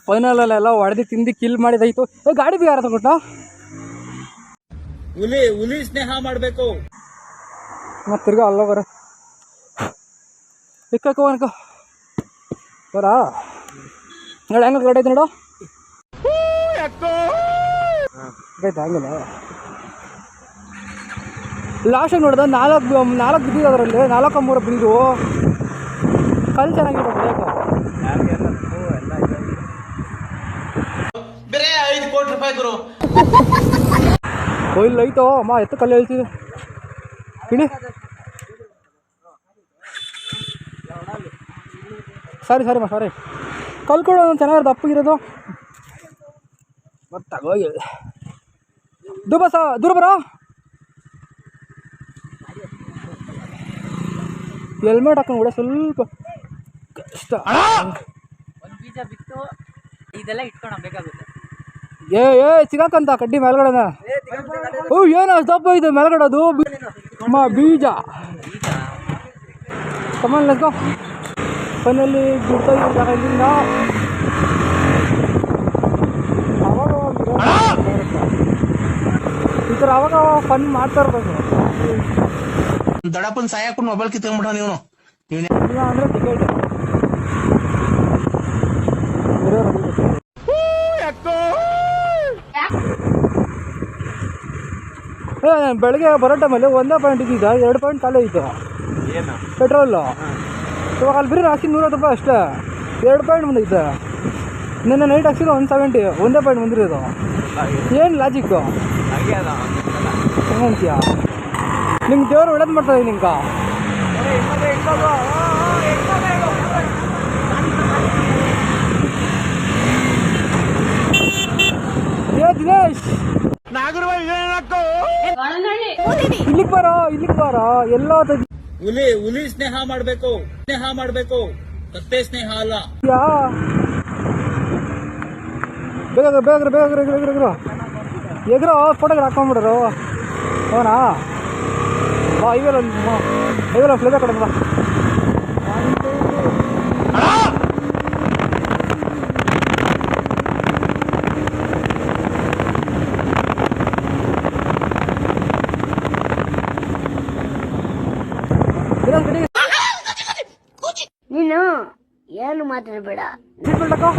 ಫೈನಲಲ್ಲೆಲ್ಲ ಹೊಡೆದು ತಿಂದು ಕಿಲ್ ಮಾಡಿದಾಯ್ತು. ಗಾಡಿ ಬಿ ಯಾರ ತಗೊಟ್ಟ ಹುಲಿ ಸ್ನೇಹ ಮಾಡಬೇಕು. ಮತ್ತೆ ತಿರ್ಗಾ ಅಲ್ಲ ಬರ ಇಕ್ಕೋ ಅನ್ಕೋ ಬರ ನೋಡಿ ಹೆಂಗ ಗಾಡಿ ಐತೆ ನೋಡು ಆಯ್ತಾ ಹಂಗಲ್ಲ. ಲಾಸ್ಟಾಗಿ ನೋಡ್ದ ನಾಲ್ಕು ಬಿದ್ದಿದ್ದು ಅದರಲ್ಲಿ 4-3 ಬಿದ್ದು ಕಲ್ ಚೆನ್ನಾಗಿದೆ ಬೇರೆ 5 ಕೋಟಿ ರೂಪಾಯಿ ಗುರು. ಇಲ್ಲ ಐತೋ ಅಮ್ಮ ಎತ್ತ ಕಲ್ಲು ಹೇಳ್ತಿದೆ ಇಳಿ. ಸಾರಿ ಕಲ್ಲು ಕೊಡು ಚೆನ್ನಾಗಿರೋದು ಅಪ್ಪಗಿರೋದು ಮತ್ತೆ ತಗೋಗಿ ದೂರ ಬರೋ. ಹೆಲ್ಮೆಟ್ ಹಾಕೊಂಡು ಕೂಡ ಸ್ವಲ್ಪ ಕಷ್ಟ. ಒಂದು ಬೀಜ ಬಿತ್ತು ಇದೆಲ್ಲ ಇಟ್ಕೊಂಡು ಬೇಕಾಗುತ್ತೆ. ಸಿಗಾಕಂತ ಕಡ್ಡಿ ಮೇಲ್ಗಡೆನ. ಏನು ಅಷ್ಟು ದಪ್ಪ ಇದೆ ಮೇಲ್ಗಡೆ ಅದು ಬೀಜ. Come on let's go. ಫೈನಲಿ ಬಿಡ್ತಾ ಇದ್ದಾಗ ಇಲ್ಲಿಂದ ಈ ಥರ ಅವಾಗ ಫನ್ ಮಾಡ್ತಾ ಇರ್ಬೇಕು. ದಡಪ್ಪನ ಸಾಯಕ್ಕೂ ಮೊಬೈಲ್ ಕಿತ್ಕೊಂಡ್ಬಿಟ್ಟ ನೀವು. ಇಲ್ಲ ಅಂದರೆ ಟಿಕೆಟ್ ಬೆಳಗ್ಗೆ ಬರೋ ಟೈಮಲ್ಲಿ 1 ಪಾಯಿಂಟ್ ಇದ್ದಿದ್ದ 2 ಪಾಯಿಂಟ್ ಖಾಲಿ ಇತ್ತು ಪೆಟ್ರೋಲು. ಇವಾಗ ಅಲ್ಲಿ ಬರೀ ಹಾಕಿ 150 ರೂಪಾಯಿ ಅಷ್ಟೇ. 2 ಪಾಯಿಂಟ್ ಬಂದೈತೆ. ನಿನ್ನೆ ನೈಟ್ ಹಾಕ್ಸಿದ್ರೆ 170 1 ಪಾಯಿಂಟ್ ಬಂದಿರೋದು. ಏನು ಲಾಜಿಕ್ಕು ಹೆಂಗಂತೀಯ? ನಿಮ್ಗೆ ದೇವ್ರು ಒಳ್ಳೇದು ಮಾಡ್ತಾರೆ ನಿಂಕ. ದಿನೇಶ್ ಇಲ್ಲಿಗೆ ಬಾರೋ ಎಲ್ಲ ಹುಲಿ ಸ್ನೇಹ ಮಾಡಬೇಕು ಕತ್ತೆ ಸ್ನೇಹ ಅಲ್ಲ. ಬೇಗ ಎಗ್ರೋ ಫೋಟೋಗಳು ಹಾಕೊಂಡ್ಬಿಡ್ರು ಅವನಾ. ಐವಲ್ಲ ಫ್ಲೇವರ್ ಕಡೆ ಬಾ. ನೀನು ಏನು ಮಾತಾಡಬೇಡ. ಸೀಟ್ ಬೆಲ್ಟ್ ಹಾಕೋ